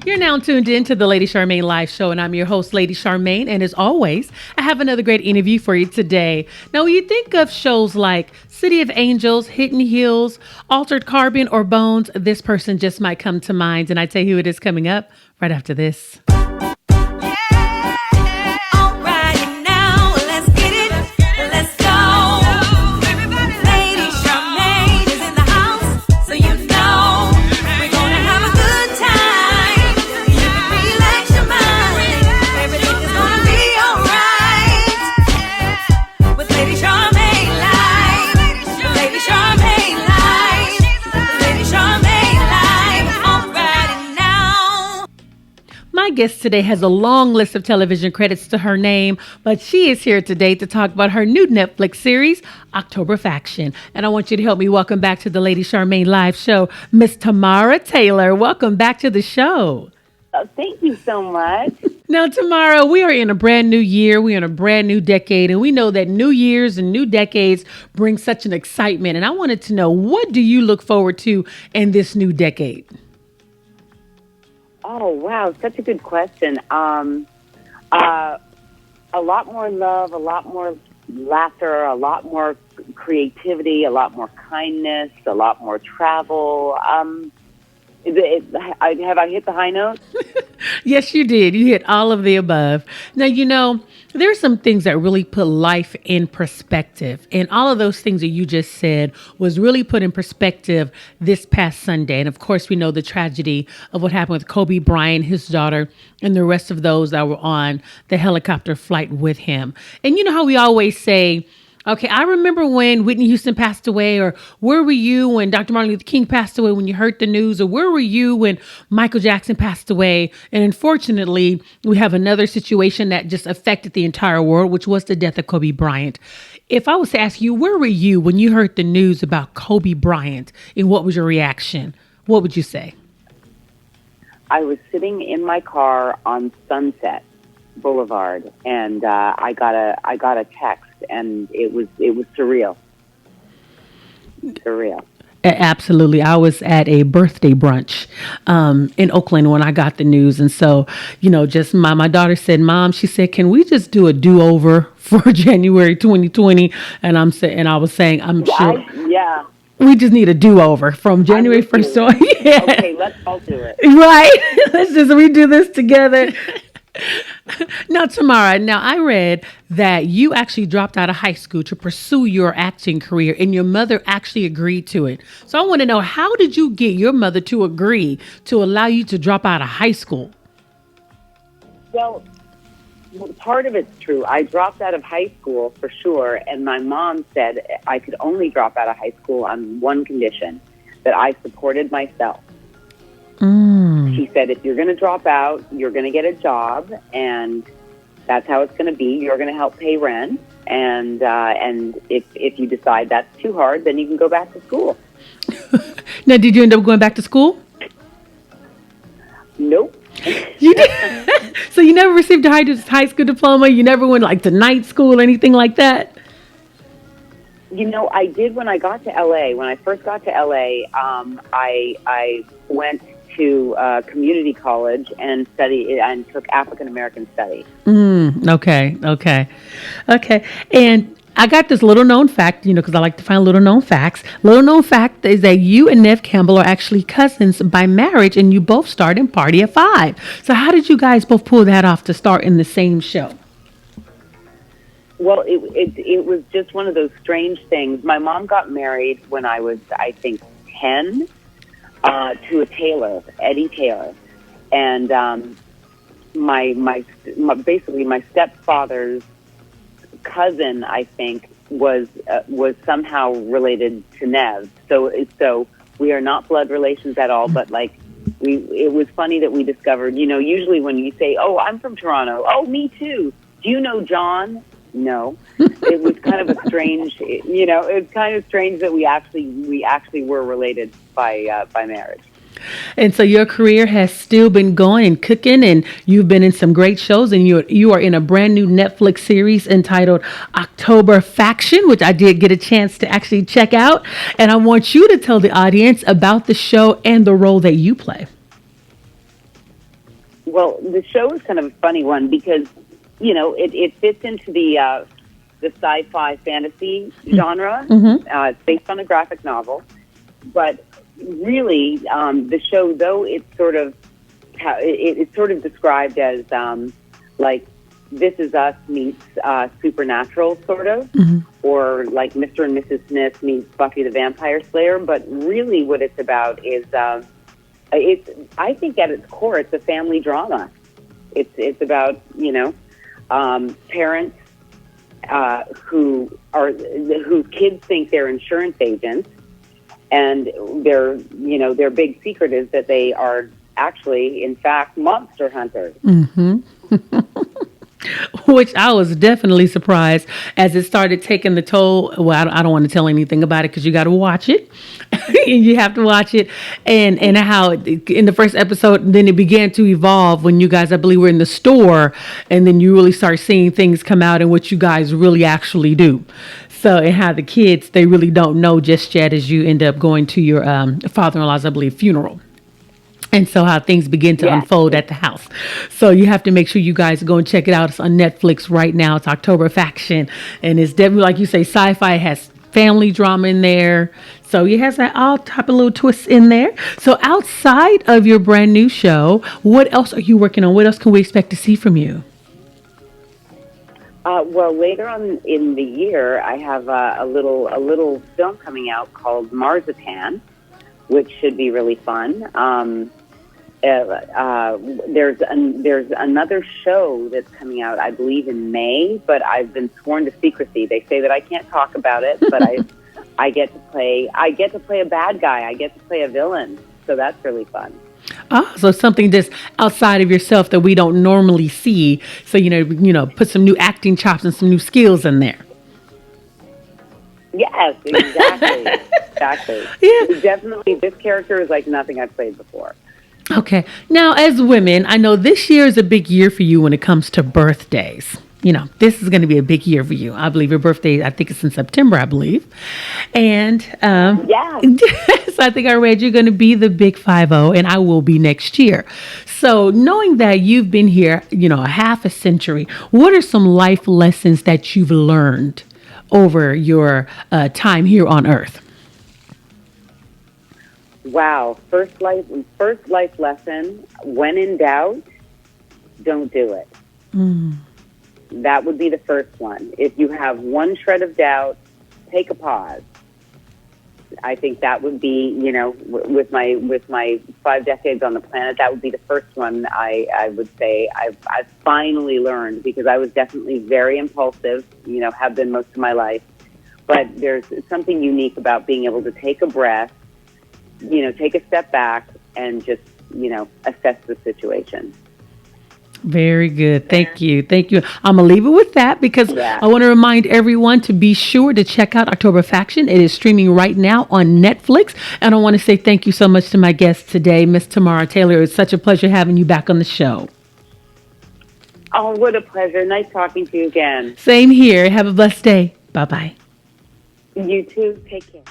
You're now tuned in to the Lady Charmaine Live Show, and I'm your host, Lady Charmaine. And as always, I have another great interview for you today. Now, when you think of shows like City of Angels, Hidden Hills, Altered Carbon, or Bones, this person just might come to mind. And I tell you who it is coming up right after this. My guest today has a long list of television credits to her name, but she is here today to talk about her new Netflix series, October Faction. And I want you to help me welcome back to the Lady Charmaine Live Show, Miss Tamara Taylor. Welcome back to the show. Oh, thank you so much. Now, Tamara, we are in a brand new year. We're in a brand new decade, and we know that new years and new decades bring such an excitement. And I wanted to know, what do you look forward to in this new decade? Oh, wow. Such a good question. A lot more love, a lot more laughter, a lot more creativity, a lot more kindness, a lot more travel. Have I hit the high note? Yes, you did. You hit all of the above. Now, you know, there are some things that really put life in perspective. And all of those things that you just said was really put in perspective this past Sunday. And of course, we know the tragedy of what happened with Kobe Bryant, his daughter, and the rest of those that were on the helicopter flight with him. And you know how we always say, okay, I remember when Whitney Houston passed away, or where were you when Dr. Martin Luther King passed away when you heard the news, or where were you when Michael Jackson passed away? And unfortunately, we have another situation that just affected the entire world, which was the death of Kobe Bryant. If I was to ask you, where were you when you heard the news about Kobe Bryant, and what was your reaction? What would you say? I was sitting in my car on Sunset Boulevard, and I got a text, and it was surreal. Surreal. Absolutely. I was at a birthday brunch in Oakland when I got the news. And so, you know, just my daughter said, Mom, she said, can we just do a do-over for January 2020? And I was saying, I'm sure. Yeah. We just need a do-over from January 1st. So, yeah. Okay, let's all do it. Right. Let's just redo this together. Now, Tamara, I read that you actually dropped out of high school to pursue your acting career, and your mother actually agreed to it. So I want to know, how did you get your mother to agree to allow you to drop out of high school? Well, part of it's true. I dropped out of high school for sure, and my mom said I could only drop out of high school on one condition, that I supported myself. She said, if you're going to drop out, you're going to get a job, and that's how it's going to be. You're going to help pay rent, and if you decide that's too hard, then you can go back to school. Now, did you end up going back to school? Nope. You did? So you never received a high school diploma? You never went like to night school or anything like that? You know, I did when I got to L.A. When I first got to L.A., I went to community college and took African American studies. Okay. And I got this little known fact, you know, because I like to find little known facts. Little known fact is that you and Nev Campbell are actually cousins by marriage, and you both starred in Party of Five. So how did you guys both pull that off to start in the same show? Well, it was just one of those strange things. My mom got married when I was, I think, 10. To a tailor, Eddie Taylor, and basically my stepfather's cousin, I think, was somehow related to Nev. So we are not blood relations at all. But it was funny that we discovered. You know, usually when you say, "Oh, I'm from Toronto," "Oh, me too." Do you know John? No. It was kind of a strange, it's kind of strange that we actually were related by marriage. And so your career has still been going and cooking, and you've been in some great shows, and you are in a brand new Netflix series entitled October Faction, which I did get a chance to actually check out. And I want you to tell the audience about the show and the role that you play. Well, the show is kind of a funny one because, it fits into the sci-fi fantasy genre. Mm-hmm. It's based on a graphic novel, but really, the show, though, it's sort of described as like This Is Us meets Supernatural, sort of, Mm-hmm. or like Mr. and Mrs. Smith meets Buffy the Vampire Slayer. But really, what it's about is I think at its core, it's a family drama. It's about parents whose kids think they're insurance agents, and their big secret is that they are actually, in fact, monster hunters. Mm-hmm. Which I was definitely surprised as it started taking the toll. Well, I don't want to tell anything about it because you got to watch it. You have to watch it, and how in the first episode, then it began to evolve when you guys, I believe, were in the store, and then you really start seeing things come out and what you guys really actually do. So, and how the kids, they really don't know just yet as you end up going to your father-in-law's, I believe, funeral. And so how things begin to Yes. unfold at the house. So you have to make sure you guys go and check it out. It's on Netflix right now. It's October Faction. And it's definitely, like you say, sci-fi. It has family drama in there. So it has that all type of little twists in there. So outside of your brand new show, what else are you working on? What else can we expect to see from you? Well, later on in the year, I have a little film coming out called Marzipan, which should be really fun. There's another show that's coming out, I believe, in May, but I've been sworn to secrecy. They say that I can't talk about it, but I get to play a bad guy. I get to play a villain, so that's really fun. Ah, so something just outside of yourself that we don't normally see. So put some new acting chops and some new skills in there. Yes, exactly, exactly. Yeah. Definitely, this character is like nothing I've played before. Okay. Now, as women, I know this year is a big year for you when it comes to birthdays. This is going to be a big year for you. I believe your birthday, I think it's in September, I believe. And Yeah. so I think I read you're going to be the big 50, and I will be next year. So knowing that you've been here, a half a century, what are some life lessons that you've learned over your time here on Earth? Wow. First life lesson. When in doubt, don't do it. Mm. That would be the first one. If you have one shred of doubt, take a pause. I think that would be, with my 5 decades on the planet, that would be the first one I would say I've finally learned, because I was definitely very impulsive, have been most of my life. But there's something unique about being able to take a breath, take a step back and just, assess the situation. Very good. Thank you. Thank you. I'm going to leave it with that because Yeah. I want to remind everyone to be sure to check out October Faction. It is streaming right now on Netflix. And I want to say thank you so much to my guest today, Miss Tamara Taylor. It's such a pleasure having you back on the show. Oh, what a pleasure. Nice talking to you again. Same here. Have a blessed day. Bye-bye. You too. Take care.